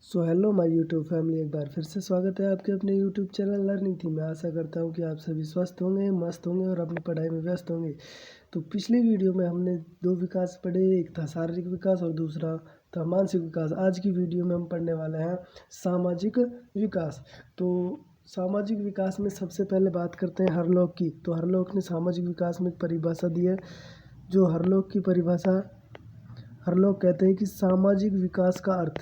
So hello my YouTube family, एक बार फिर से स्वागत है आपके अपने यूट्यूब चैनल लर्निंग थी। मैं आशा करता हूँ कि आप सभी स्वस्थ होंगे, मस्त होंगे और अपनी पढ़ाई में व्यस्त होंगे। तो पिछली वीडियो में हमने दो विकास पढ़े, एक था शारीरिक विकास और दूसरा था मानसिक विकास। आज की वीडियो में हम पढ़ने वाले हैं सामाजिक विकास। तो सामाजिक विकास में सबसे पहले बात करते हैं हरलोक की। तो हरलोक ने सामाजिक विकास में एक परिभाषा दी है, जो हरलोक की परिभाषा हर लोग कहते हैं कि सामाजिक विकास का अर्थ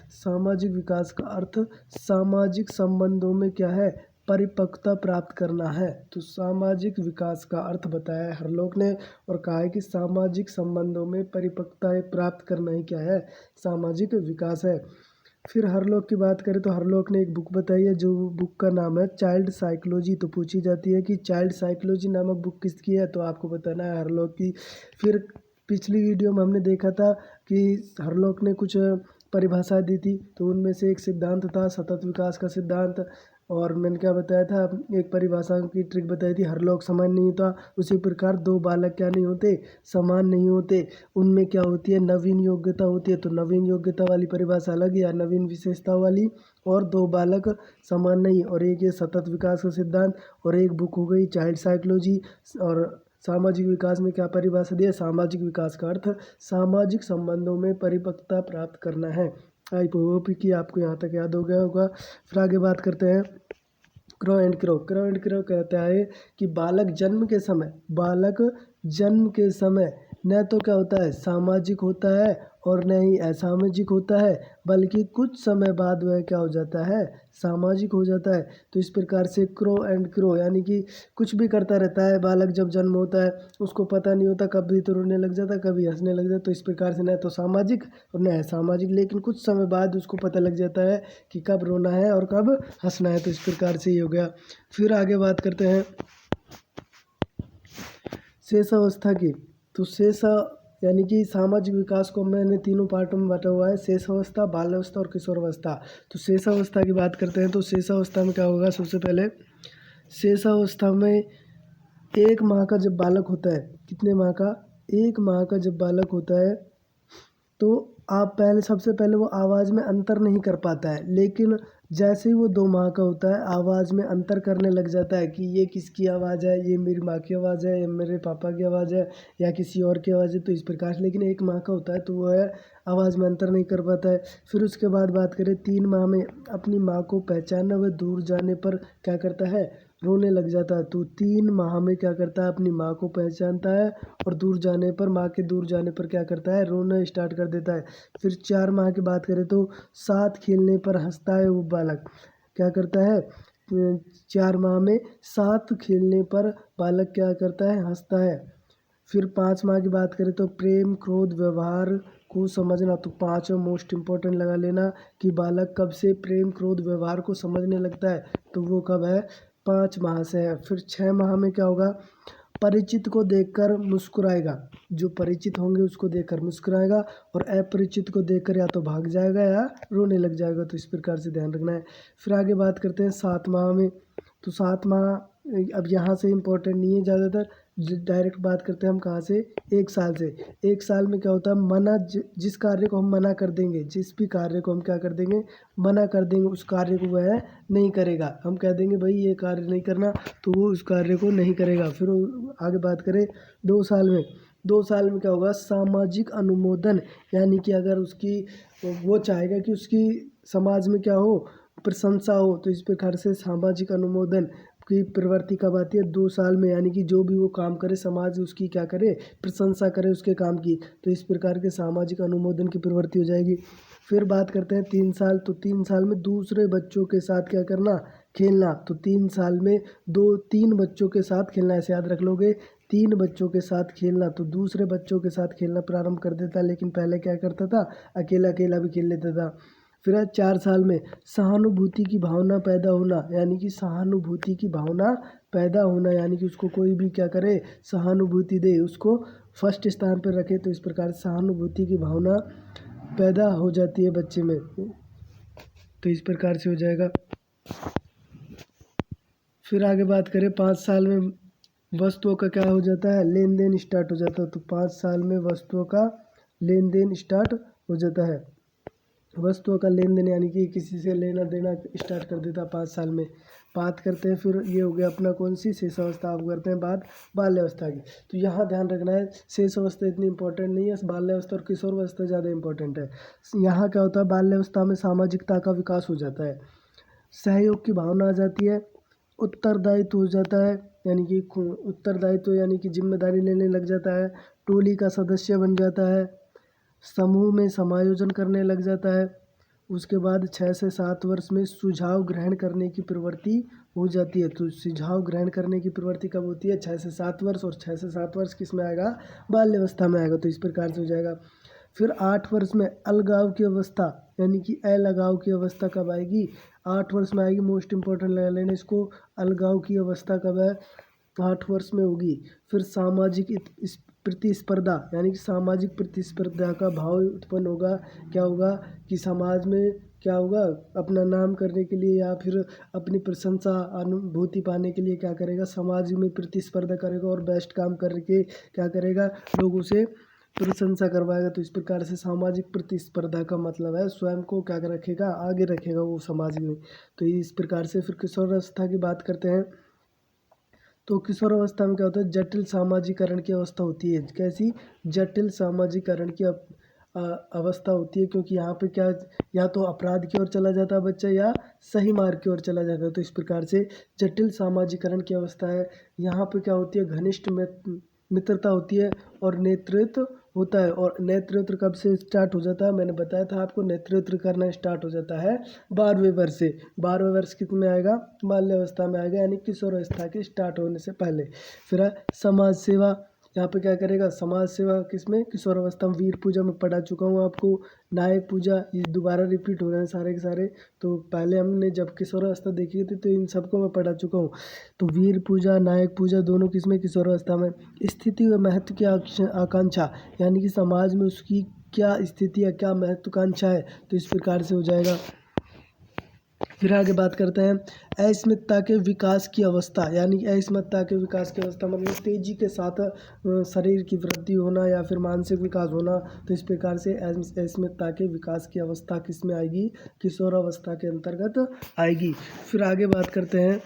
सामाजिक संबंधों में क्या है, परिपक्वता प्राप्त करना है। तो सामाजिक विकास का अर्थ बताया है हर लोग ने और कहा है कि सामाजिक संबंधों में परिपक्वता प्राप्त करना ही क्या है, सामाजिक विकास है। फिर हर लोग की बात करें तो हर लोग ने एक बुक बताई है, जो बुक का नाम है चाइल्ड साइकोलॉजी। तो पूछी जाती है कि चाइल्ड साइकोलॉजी नामक बुक किसकी है, तो आपको बताना है हर लोग की। फिर पिछली वीडियो में हमने देखा था कि हर लोग ने कुछ परिभाषा दी थी, तो उनमें से एक सिद्धांत था सतत विकास का सिद्धांत। और मैंने क्या बताया था, एक परिभाषा की ट्रिक बताई थी, हर लोग समान नहीं होता। उसी प्रकार दो बालक क्या नहीं होते, समान नहीं होते। उनमें क्या होती है, नवीन योग्यता होती है। तो नवीन योग्यता वाली परिभाषा अलग या नवीन विशेषता वाली, और दो बालक समान नहीं। और एक ये सतत विकास का सिद्धांत, और एक बुक हो गई चाइल्ड साइकोलॉजी। और सामाजिक विकास में क्या परिभाषा दी है, सामाजिक विकास का अर्थ सामाजिक संबंधों में परिपक्वता प्राप्त करना है। आई होप कि आपको यहाँ तक याद हो गया होगा। फिर आगे बात करते हैं क्रो एंड क्रो कहता है कि बालक जन्म के समय न तो क्या होता है, सामाजिक होता है और न ही असामाजिक होता है, बल्कि कुछ समय बाद वह क्या हो जाता है, सामाजिक हो जाता है। तो इस प्रकार से क्रो एंड क्रो यानी कि कुछ भी करता रहता है बालक जब जन्म होता है, उसको पता नहीं होता, कभी तो रोने लग जाता है, कभी हंसने लग जाता है। तो इस प्रकार से न तो सामाजिक और न असामाजिक, लेकिन कुछ समय बाद उसको पता लग जाता है कि कब रोना है और कब हंसना है। तो इस प्रकार से ये हो गया। फिर आगे बात करते हैं शेष अवस्था की। तो शेष यानी कि सामाजिक विकास को मैंने तीनों पार्टों में बांटा हुआ है, शेष अवस्था, बाल अवस्था और किशोर अवस्था। तो शेष अवस्था की बात करते हैं। तो शेष अवस्था में क्या होगा, सबसे पहले शेष अवस्था में 1 माह का जब बालक होता है, कितने माह का, 1 माह का जब बालक होता है, तो आप सबसे पहले वो आवाज़ में अंतर नहीं कर पाता है। लेकिन जैसे ही वो 2 माह का होता है, आवाज़ में अंतर करने लग जाता है कि ये किसकी आवाज़ है, ये मेरी माँ की आवाज़ है, ये मेरे पापा की आवाज़ है, या किसी और की आवाज़ है। तो इस प्रकार से, लेकिन 1 माह का होता है तो वो है आवाज़ में अंतर नहीं कर पाता है। फिर उसके बाद बात करें 3 माह में, अपनी माँ को पहचानना व दूर जाने पर क्या करता है, रोने लग जाता है। तो 3 माह में क्या करता है, अपनी माँ को पहचानता है और दूर जाने पर, माँ के दूर जाने पर क्या करता है, रोना स्टार्ट कर देता है। फिर 4 माह की बात करें तो साथ खेलने पर हंसता है वो बालक, क्या करता है, 4 माह में साथ खेलने पर बालक क्या करता है, हंसता है। फिर 5 माह की बात करें तो प्रेम, क्रोध, व्यवहार को समझना। तो 5 मोस्ट इम्पोर्टेंट लगा लेना कि बालक कब से प्रेम, क्रोध, व्यवहार को समझने लगता है, तो वो कब है, 5 माह से है। फिर 6 माह में क्या होगा, परिचित को देखकर मुस्कुराएगा, जो परिचित होंगे उसको देखकर मुस्कुराएगा, और अपरिचित को देखकर या तो भाग जाएगा या रोने लग जाएगा। तो इस प्रकार से ध्यान रखना है। फिर आगे बात करते हैं 7 माह में। तो 7 माह अब यहाँ से इम्पोर्टेंट नहीं है ज़्यादातर, डायरेक्ट बात करते हैं हम कहाँ से, 1 साल से। 1 साल में क्या होता है, जिस कार्य को हम मना कर देंगे, जिस भी कार्य को हम क्या कर देंगे, मना कर देंगे, उस कार्य को वह नहीं करेगा। हम कह देंगे भाई ये कार्य नहीं करना, तो वो उस कार्य को नहीं करेगा। फिर आगे बात करें 2 साल में। 2 साल में क्या होगा, सामाजिक अनुमोदन, यानी कि अगर उसकी, वो चाहेगा कि उसकी समाज में क्या हो, प्रशंसा हो। तो इस प्रकार से सामाजिक अनुमोदन की प्रवृत्ति कब आती है, 2 साल में। यानी कि जो भी वो काम करे, समाज उसकी क्या करे, प्रशंसा करे उसके काम की। तो इस प्रकार के सामाजिक अनुमोदन की प्रवृत्ति हो जाएगी। फिर बात करते हैं 3 साल। तो 3 साल में दूसरे बच्चों के साथ क्या करना, खेलना। तो 3 साल में 3 बच्चों के साथ खेलना, ऐसे याद रख लोगे, 3 बच्चों के साथ खेलना। तो दूसरे बच्चों के साथ खेलना प्रारंभ कर देता, लेकिन पहले क्या करता था, अकेला अकेला भी खेल लेता था। फिर है 4 साल में सहानुभूति की भावना पैदा होना, यानी कि सहानुभूति की भावना पैदा होना, यानी कि उसको कोई भी क्या करे, सहानुभूति दे, उसको फर्स्ट स्थान पर रखे। तो इस प्रकार सहानुभूति की भावना पैदा हो जाती है बच्चे में। तो इस प्रकार से हो जाएगा। फिर आगे बात करें 5 साल में, वस्तुओं का क्या हो जाता है, लेन देन स्टार्ट हो जाता है। तो 5 साल में वस्तुओं का लेन देन स्टार्ट हो जाता है। वस्तुओं का लेन देन यानी कि किसी से लेना देना स्टार्ट कर देता 5 साल में। बात करते हैं फिर ये हो गया अपना कौन सी शेष अवस्था। आप करते हैं बात बाल्यावस्था की। तो यहाँ ध्यान रखना है शेष अवस्था इतनी इंपॉर्टेंट नहीं है, बाल्यावस्था और किशोरावस्था ज़्यादा इंपॉर्टेंट है। यहाँ क्या होता है, बाल्यावस्था में सामाजिकता का विकास हो जाता है, सहयोग की भावना आ जाती है, उत्तरदायित्व हो जाता है यानी कि उत्तरदायित्व यानी कि जिम्मेदारी लेने लग जाता है, टोली का सदस्य बन जाता है, समूह में समायोजन करने लग जाता है। उसके बाद 6 से 7 वर्ष में सुझाव ग्रहण करने की प्रवृत्ति हो जाती है। तो सुझाव ग्रहण करने की प्रवृत्ति कब होती है, 6 से 7 वर्ष, और 6 से 7 वर्ष किस में आएगा, बाल्यावस्था में आएगा। तो इस प्रकार से हो जाएगा। फिर 8 वर्ष में अलगाव की अवस्था यानी कि अलगाव की अवस्था कब आएगी, 8 वर्ष में आएगी। मोस्ट इंपॉर्टेंट लगा लेना इसको, अलगाव की अवस्था कब है, 8 वर्ष में होगी। फिर सामाजिक प्रतिस्पर्धा यानी कि सामाजिक प्रतिस्पर्धा का भाव उत्पन्न होगा। क्या होगा कि समाज में क्या होगा, अपना नाम करने के लिए या फिर अपनी प्रशंसा अनुभूति पाने के लिए क्या करेगा, समाज में प्रतिस्पर्धा करेगा और बेस्ट काम करके क्या करेगा, लोगों से प्रशंसा करवाएगा। तो इस प्रकार से सामाजिक प्रतिस्पर्धा का मतलब है स्वयं को क्या रखेगा, आगे रखेगा वो समाज में। तो इस प्रकार से फिर किशोरावस्था की बात करते हैं। तो किशोरावस्था में क्या होता है, जटिल सामाजिकरण की अवस्था होती है। कैसी, जटिल सामाजिकरण की अवस्था होती है, क्योंकि यहाँ पे क्या, या तो अपराध की ओर चला जाता है बच्चा या सही मार्ग की ओर चला जाता है। तो इस प्रकार से जटिल सामाजिकरण की अवस्था है। यहाँ पे क्या होती है, घनिष्ठ मित्रता होती है और नेतृत्व होता है। और नेतृत्व कब से स्टार्ट हो जाता है, मैंने बताया था आपको, नेतृत्व करना स्टार्ट हो जाता है 12वें वर्ष से। 12वें वर्ष किस में आएगा, बाल्यावस्था में आएगा, यानी किशोरावस्था के स्टार्ट होने से पहले। फिर है समाज सेवा, यहाँ पे क्या करेगा, समाज सेवा किसमें, किशोरावस्था में। वीर पूजा में पढ़ा चुका हूँ आपको, नायक पूजा, ये दोबारा रिपीट हो रहे हैं सारे के सारे। तो पहले हमने जब किशोरावस्था देखी थी तो इन सबको मैं पढ़ा चुका हूँ। तो वीर पूजा, नायक पूजा दोनों किसमें, किशोरावस्था में। स्थिति व महत्व की आकांक्षा यानी कि समाज में उसकी क्या स्थिति है, क्या महत्वाकांक्षा है, तो इस प्रकार से हो जाएगा। फिर आगे बात करते हैं अस्मिता के विकास की अवस्था, यानी कि अस्मिता के विकास की अवस्था मतलब तेजी के साथ शरीर की वृद्धि होना या फिर मानसिक विकास होना। तो इस प्रकार से अस्मिता के विकास की अवस्था किस में आएगी, किशोरावस्था के अंतर्गत आएगी। फिर आगे बात करते हैं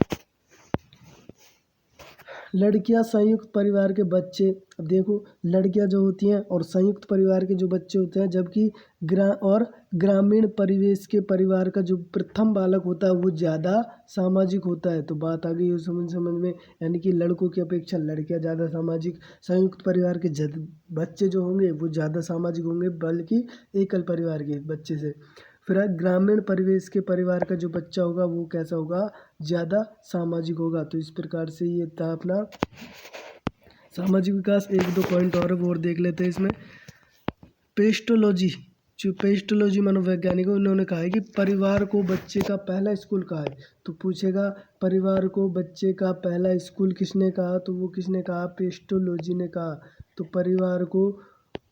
लड़कियां संयुक्त परिवार के बच्चे। अब देखो, लड़कियां जो होती हैं और संयुक्त परिवार के जो बच्चे होते हैं, जबकि ग्रामीण परिवेश के परिवार का जो प्रथम बालक होता है वो ज़्यादा सामाजिक होता है। तो बात आ गई समझ में, यानी कि लड़कों की अपेक्षा लड़कियां ज़्यादा सामाजिक, संयुक्त परिवार के बच्चे जो होंगे वो ज़्यादा सामाजिक होंगे बल्कि एकल परिवार के बच्चे से। फिर ग्रामीण परिवेश के परिवार का जो बच्चा होगा वो कैसा होगा, ज़्यादा सामाजिक होगा। तो इस प्रकार से ये था अपना सामाजिक विकास। एक दो पॉइंट और देख लेते हैं इसमें। पेस्टोलॉजी, जो पेस्टोलॉजी मनोवैज्ञानिक, उन्होंने कहा है कि परिवार को बच्चे का पहला स्कूल कहा है। तो पूछेगा परिवार को बच्चे का पहला स्कूल किसने कहा, तो वो किसने कहा, पेस्टोलॉजी ने कहा। तो परिवार को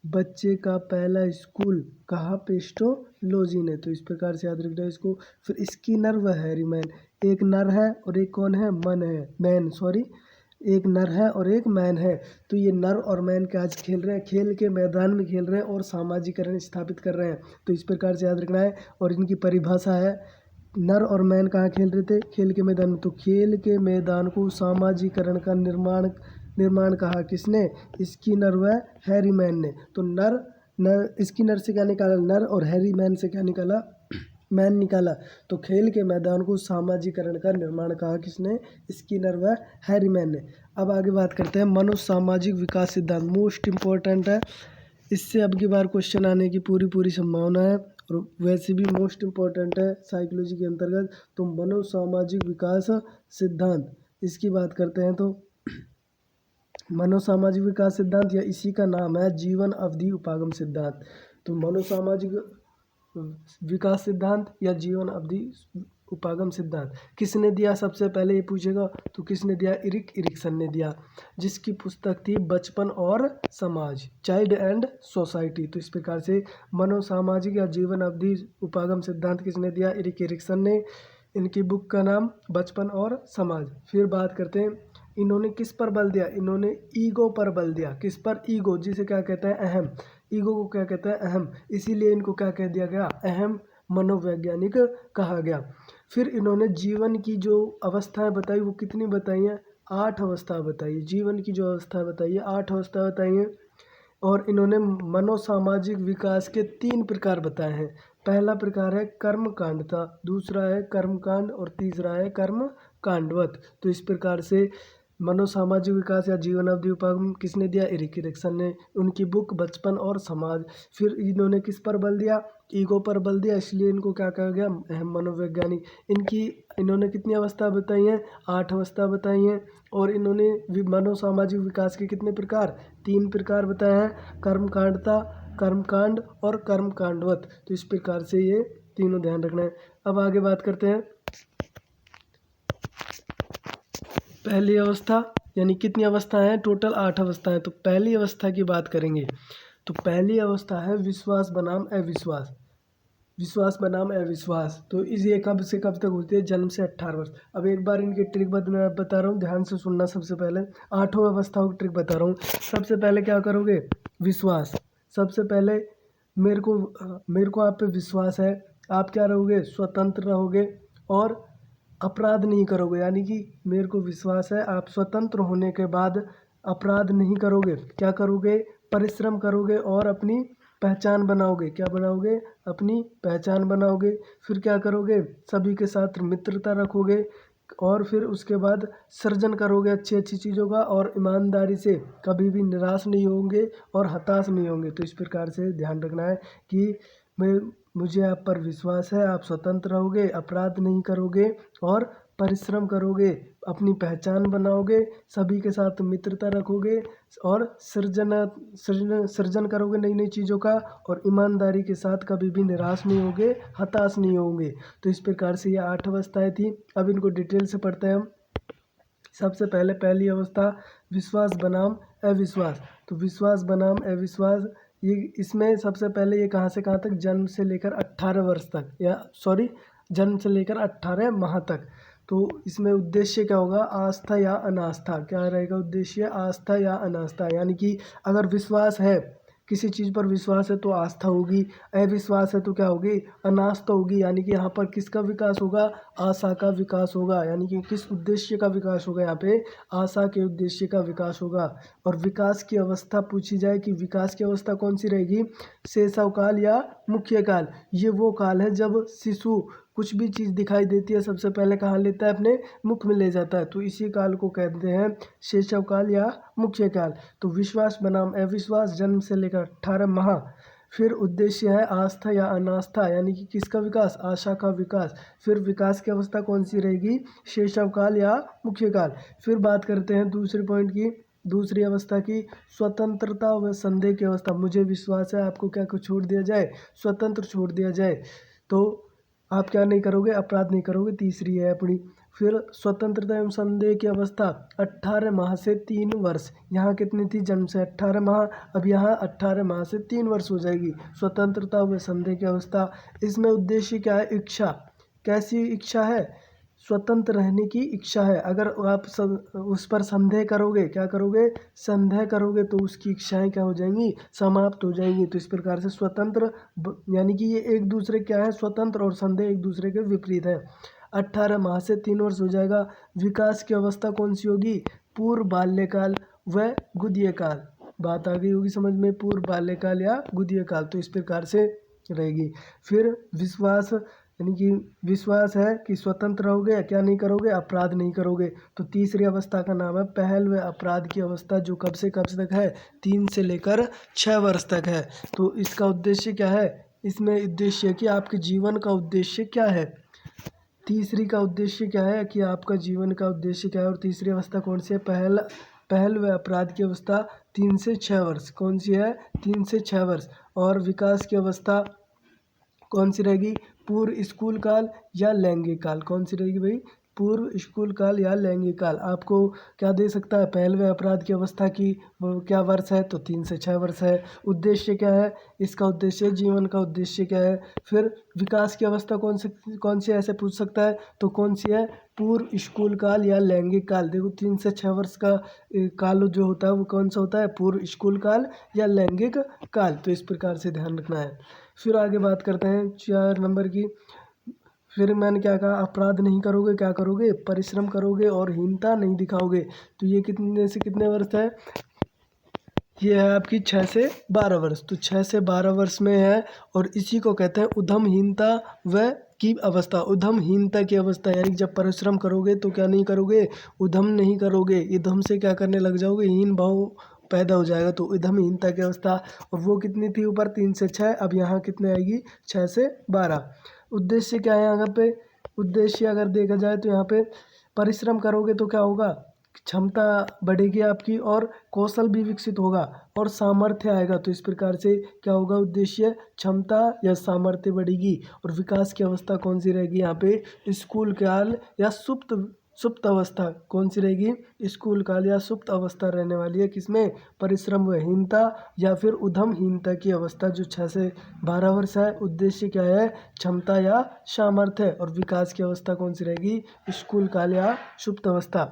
बच्चे का पहला स्कूल कहा पेस्टोलॉजी ने। तो इस प्रकार से याद रखना है इसको। फिर स्किनर व हैरीमैन, एक नर है और एक कौन है, मैन सॉरी, एक नर है और एक मैन है। तो ये नर और मैन क्या आज खेल रहे हैं, खेल के मैदान में खेल रहे हैं और सामाजिकरण स्थापित कर रहे हैं। तो इस प्रकार से याद रखना है। और इनकी परिभाषा है, नर और मैन कहाँ खेल रहे थे, खेल के मैदान में। तो खेल के मैदान को सामाजिकरण का निर्माण कहा किसने, स्किनर व हैरीमैन ने। तो नर स्किनर से क्या निकाला, नर, और हैरीमैन से क्या निकाला, मैन निकाला। तो खेल के मैदान को सामाजिकरण का निर्माण कहा किसने, स्किनर व हैरीमैन ने। अब आगे बात करते हैं मनोसामाजिक विकास सिद्धांत, मोस्ट इम्पोर्टेंट है, इससे अब की बार क्वेश्चन आने की पूरी संभावना है और वैसे भी मोस्ट इम्पोर्टेंट है साइकोलॉजी के अंतर्गत। तो मनोसामाजिक विकास सिद्धांत, इसकी बात करते हैं। तो मनोसामाजिक विकास सिद्धांत या इसी का नाम है जीवन अवधि उपागम सिद्धांत। तो मनोसामाजिक विकास सिद्धांत या जीवन अवधि उपागम सिद्धांत किसने दिया, सबसे पहले ये पूछेगा। तो किसने दिया, इरिक्सन ने दिया, जिसकी पुस्तक थी बचपन और समाज, चाइल्ड एंड सोसाइटी। तो इस प्रकार से मनोसामाजिक या जीवन अवधि उपागम सिद्धांत किसने दिया, इरिक्सन ने। इनकी बुक का नाम बचपन और समाज। फिर बात करते हैं इन्होंने किस पर बल दिया, इन्होंने ईगो पर बल दिया। किस पर, ईगो, जिसे क्या कहते हैं, अहम। ईगो को क्या कहते हैं, अहम, इसीलिए इनको क्या कह दिया गया, अहम मनोवैज्ञानिक कहा गया। फिर इन्होंने जीवन की जो अवस्थाएं बताई वो कितनी बताई हैं, 8 अवस्था बताई। जीवन की जो अवस्था बताई है 8 अवस्था बताई हैं। और इन्होंने मनोसामाजिक विकास के 3 प्रकार बताए हैं। पहला प्रकार है कर्मकांडता, दूसरा है कर्मकांड और तीसरा है कर्म कांडवत। तो इस प्रकार से मनोसामाजिक विकास या जीवन अवधि उपगम किसने दिया, एरिक एरिक्सन ने, उनकी बुक बचपन और समाज। फिर इन्होंने किस पर बल दिया, ईगो पर बल दिया, इसलिए इनको क्या कहा गया, अहम मनोवैज्ञानिक। इन्होंने कितनी अवस्था बताई हैं, 8 अवस्था बताई हैं। और इन्होंने मनोसामाजिक विकास के कितने प्रकार, 3 प्रकार बताए हैं, कर्मकांडता, कर्मकांड और कर्मकांडवत। तो इस प्रकार से ये तीनों ध्यान रखना है। अब आगे बात करते हैं पहली अवस्था, यानी कितनी अवस्था है, टोटल 8 अवस्थाएं। तो पहली अवस्था की बात करेंगे तो पहली अवस्था है विश्वास बनाम अविश्वास। विश्वास बनाम अविश्वास, तो इस ये कब से कब तक होती है, जन्म से 18 वर्ष। अब एक बार इनकी ट्रिक मैं बता रहा हूँ, ध्यान से सुनना। सबसे पहले 8 अवस्थाओं की ट्रिक बता रहा हूँ। सबसे पहले क्या करोगे, विश्वास। सबसे पहले मेरे को आप पे विश्वास है, आप क्या रहोगे, स्वतंत्र रहोगे और अपराध नहीं करोगे। यानी कि मेरे को विश्वास है आप स्वतंत्र होने के बाद अपराध नहीं करोगे। क्या करोगे, परिश्रम करोगे और अपनी पहचान बनाओगे। क्या बनाओगे, अपनी पहचान बनाओगे। फिर क्या करोगे, सभी के साथ मित्रता रखोगे और फिर उसके बाद सृजन करोगे अच्छी अच्छी चीज़ों का, और ईमानदारी से कभी भी निराश नहीं होंगे और हताश नहीं होंगे। तो इस प्रकार से ध्यान रखना है कि मुझे आप पर विश्वास है, आप स्वतंत्र रहोगे, अपराध नहीं करोगे और परिश्रम करोगे, अपनी पहचान बनाओगे, सभी के साथ मित्रता रखोगे और सृजन करोगे नई नई चीज़ों का, और ईमानदारी के साथ कभी भी निराश नहीं होगे, हताश नहीं होंगे। तो इस प्रकार से ये 8 अवस्थाएं थी। अब इनको डिटेल से पढ़ते हैं हम। सबसे पहले पहली अवस्था विश्वास बनाम अविश्वास। तो विश्वास बनाम अविश्वास, ये इसमें सबसे पहले ये कहाँ से कहाँ तक, जन्म से लेकर 18 वर्ष तक, या सॉरी जन्म से लेकर 18 माह तक। तो इसमें उद्देश्य क्या होगा, आस्था या अनास्था। क्या रहेगा उद्देश्य, आस्था या अनास्था। यानी कि अगर विश्वास है, किसी चीज़ पर विश्वास है तो आस्था होगी, अविश्वास है तो क्या होगी, अनास्था होगी। यानी कि यहाँ पर किसका विकास होगा, आशा का विकास होगा। यानी कि किस उद्देश्य का विकास होगा, यहाँ पे आशा के उद्देश्य का विकास होगा। और विकास की अवस्था पूछी जाए कि विकास की अवस्था कौन सी रहेगी, शैशव काल या मुख्य काल। ये वो काल है जब शिशु कुछ भी चीज़ दिखाई देती है सबसे पहले कहाँ लेता है, अपने मुख में ले जाता है। तो इसी काल को कहते हैं शैशव काल या मुख्य काल। तो विश्वास बनाम अविश्वास, जन्म से लेकर 18 माह। फिर उद्देश्य है आस्था या अनास्था, यानी कि किसका विकास, आशा का विकास। फिर विकास की अवस्था कौन सी रहेगी, शैशव काल या मुख्य काल। फिर बात करते हैं दूसरे पॉइंट की, दूसरी अवस्था की, स्वतंत्रता व संदेह की अवस्था। मुझे विश्वास है आपको क्या कुछ छोड़ दिया जाए, स्वतंत्र छोड़ दिया जाए तो आप क्या नहीं करोगे, अपराध नहीं करोगे। तीसरी है अपनी। फिर स्वतंत्रता एवं संदेह की अवस्था 18 माह से 3 वर्ष। यहाँ कितनी थी, जन्म से 18 माह, अब यहाँ 18 माह से 3 वर्ष हो जाएगी स्वतंत्रता व संदेह की अवस्था। इसमें उद्देश्य क्या है, इच्छा। कैसी इच्छा है, स्वतंत्र रहने की इच्छा है। अगर आप उस पर संदेह करोगे, क्या करोगे, संदेह करोगे तो उसकी इच्छाएं क्या हो जाएंगी, समाप्त हो जाएंगी। तो इस प्रकार से स्वतंत्र यानी कि ये एक दूसरे क्या है, स्वतंत्र और संदेह एक दूसरे के विपरीत है। 18 माह से 3 वर्ष हो जाएगा। विकास की अवस्था कौन सी होगी, पूर्व बाल्यकाल व गुदीय काल। बात आ गई होगी समझ में, पूर्व बाल्यकाल या गुदीय काल। तो इस प्रकार से रहेगी। फिर विश्वास, यानी कि विश्वास है कि स्वतंत्र रहोगे, क्या नहीं करोगे, अपराध नहीं करोगे। तो तीसरी अवस्था का नाम है पहल व अपराध की अवस्था, जो कब से कब तक है, 3 से लेकर 6 वर्ष तक है। तो इसका उद्देश्य क्या है, इसमें उद्देश्य है कि आपके जीवन का उद्देश्य क्या है। तीसरी का उद्देश्य क्या है कि आपका जीवन का उद्देश्य क्या है। और तीसरी अवस्था कौन सी है, पहल व अपराध की अवस्था 3 से 6 वर्ष। कौन सी है, 3 से 6 वर्ष। और विकास की अवस्था कौन सी रहेगी, पूर्व स्कूल काल या लैंगिक काल। कौन सी रहेगी भाई, पूर्व स्कूल काल या लैंगिक काल। आपको क्या दे सकता है, पहलवे अपराध की अवस्था की वो क्या वर्ष है, तो 3 से 6 वर्ष है। उद्देश्य क्या है, इसका उद्देश्य, जीवन का उद्देश्य क्या है। फिर विकास की अवस्था कौन सी ऐसे पूछ सकता है, तो कौन सी है, पूर्व स्कूल काल या लैंगिक काल। देखो 3 से 6 वर्ष का काल जो होता है वो कौन सा होता है, पूर्व स्कूल काल या लैंगिक काल। तो इस प्रकार से ध्यान रखना है। फिर आगे बात करते हैं 4 नंबर की। फिर मैंने क्या कहा, अपराध नहीं करोगे, क्या करोगे, परिश्रम करोगे और हीनता नहीं दिखाओगे। तो ये कितने से कितने वर्ष है, ये है आपकी 6 से 12 वर्ष। तो 6 से 12 वर्ष में है और इसी को कहते हैं उद्यमहीनता व की अवस्था। उद्यमहीनता की अवस्था यानी जब परिश्रम करोगे तो क्या नहीं करोगे, उद्यम नहीं करोगे, उद्यम से क्या करने लग जाओगे, हीन भाव पैदा हो जाएगा। तो उद्यमहीनता की अवस्था, और वो कितनी थी ऊपर 3 से 6, अब यहाँ कितने आएगी 6 से 12। उद्देश्य क्या है यहाँ पे, उद्देश्य अगर देखा जाए तो यहाँ पे परिश्रम करोगे तो क्या होगा, क्षमता बढ़ेगी आपकी और कौशल भी विकसित होगा और सामर्थ्य आएगा। तो इस प्रकार से क्या होगा, उद्देश्य, क्षमता या सामर्थ्य बढ़ेगी। और विकास की अवस्था कौन सी रहेगी यहाँ पे, स्कूल काल या सुप्त सुप्त अवस्था कौन सी रहेगी, स्कूल काल या सुप्त अवस्था रहने वाली है। किसमें, परिश्रम व हीनता या फिर उद्यमहीनता की अवस्था जो 6 से 12 वर्ष है। उद्देश्य क्या है, क्षमता या सामर्थ्य। और विकास की अवस्था कौन सी रहेगी, स्कूल काल या सुप्त अवस्था।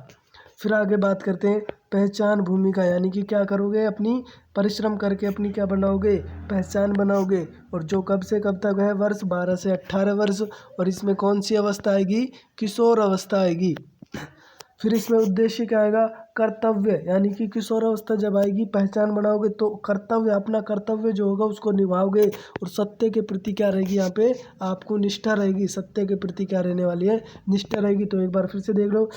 फिर आगे बात करते हैं पहचान भूमिका, यानी कि क्या करोगे, अपनी परिश्रम करके अपनी क्या बनाओगे, पहचान बनाओगे। और जो कब से कब तक है, वर्ष 12 से 18 वर्ष। और इसमें कौन सी अवस्था आएगी, किशोर अवस्था आएगी। फिर इसमें उद्देश्य क्या आएगा, कर्तव्य, यानी कि किशोर अवस्था जब आएगी, पहचान बनाओगे तो कर्तव्य, अपना कर्तव्य जो होगा उसको निभाओगे। और सत्य के प्रति क्या रहेगी, यहाँ पे आपको निष्ठा रहेगी। सत्य के प्रति क्या रहने वाली है, निष्ठा रहेगी। तो एक बार फिर से देख लो,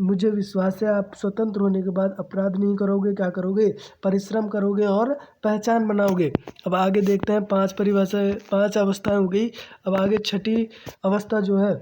मुझे विश्वास है आप स्वतंत्र होने के बाद अपराध नहीं करोगे, क्या करोगे, परिश्रम करोगे और पहचान बनाओगे। अब आगे देखते हैं 5 परिभाषा, 5 अवस्थाएं हो गई। अब आगे 6ठी अवस्था जो है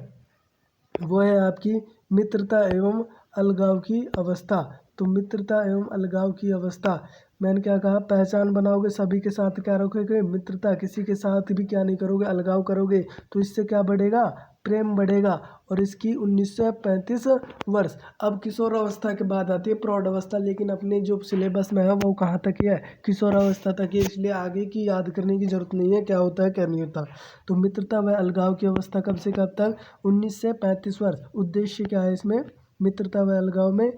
वो है आपकी मित्रता एवं अलगाव की अवस्था। तो मित्रता एवं अलगाव की अवस्था, मैंने क्या कहा, पहचान बनाओगे, सभी के साथ क्या रखोगे, मित्रता, किसी के साथ भी क्या नहीं करोगे, अलगाव करोगे। तो इससे क्या बढ़ेगा, प्रेम बढ़ेगा। और इसकी 19 से 35 वर्ष। अब किशोर अवस्था के बाद आती है प्रौढ़ अवस्था, लेकिन अपने जो सिलेबस में है वो कहाँ तक ही है, किशोर अवस्था तक है, इसलिए आगे की याद करने की जरूरत नहीं है क्या होता है क्या नहीं होता। तो मित्रता व अलगाव की अवस्था कब से कब तक, 19 से 35 वर्ष। उद्देश्य क्या है इसमें, मित्रता व अलगाव में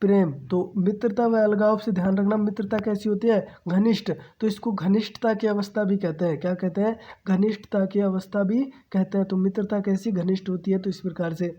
प्रेम। तो मित्रता व अलगाव से ध्यान रखना, मित्रता कैसी होती है, घनिष्ठ। तो इसको घनिष्ठता की अवस्था भी कहते हैं, क्या कहते हैं, घनिष्ठता की अवस्था भी कहते हैं। तो मित्रता कैसी, घनिष्ठ होती है। तो इस प्रकार से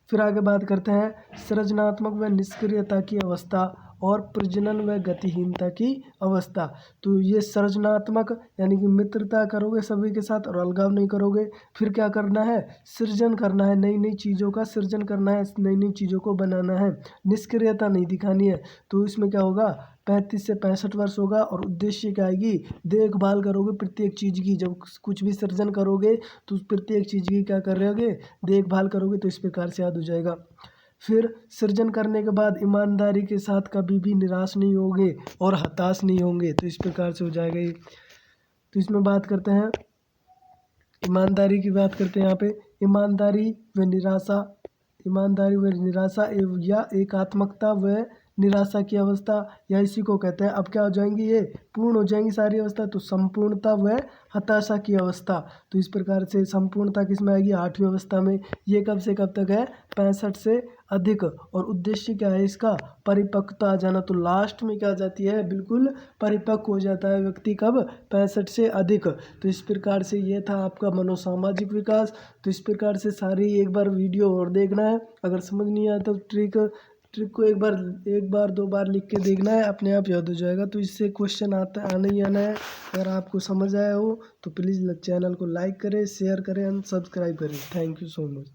फिर आगे बात करते हैं सृजनात्मक व निष्क्रियता की अवस्था और प्रजनन व गतिहीनता की अवस्था। तो ये सृजनात्मक यानी कि मित्रता करोगे सभी के साथ और अलगाव नहीं करोगे। फिर क्या करना है, सृजन करना है, नई नई चीज़ों का सृजन करना है, नई नई चीज़ों को बनाना है, निष्क्रियता नहीं दिखानी है। तो इसमें क्या होगा, 35 से 65 वर्ष होगा। और उद्देश्य क्या आएगी, देखभाल करोगे प्रत्येक चीज़ की। जब कुछ भी सृजन करोगे तो उस प्रत्येक चीज़ की क्या कर रहे देखभाल करोगे। तो इस प्रकार से याद हो जाएगा। फिर सृजन करने के बाद ईमानदारी के साथ कभी भी निराश नहीं होंगे और हताश नहीं होंगे। तो इस प्रकार से हो जाएगा ये। तो इसमें बात करते हैं ईमानदारी की, बात करते हैं यहाँ पे ईमानदारी व निराशा, ईमानदारी व निराशा या एकात्मकता व निराशा की अवस्था, या इसी को कहते हैं। अब क्या हो जाएंगी, ये पूर्ण हो जाएंगी सारी अवस्था। तो संपूर्णता व हताशा की अवस्था। तो इस प्रकार से संपूर्णता किस में आएगी, 8वीं अवस्था में। ये कब से कब तक है, 65 से अधिक। और उद्देश्य क्या है इसका, परिपक्वता आ जाना। तो लास्ट में क्या आ जाती है, बिल्कुल परिपक्व हो जाता है व्यक्ति कब, 65 से अधिक। तो इस प्रकार से ये था आपका मनोसामाजिक विकास। तो इस प्रकार से सारी एक बार वीडियो और देखना है। अगर समझ नहीं आया तो ट्रिक को एक बार 2 बार लिख के देखना है, अपने आप याद हो जाएगा। तो इससे क्वेश्चन आना ही आना है। अगर आपको समझ आया हो तो प्लीज़ चैनल को लाइक करें, शेयर करें एंड सब्सक्राइब करें। Thank you so much.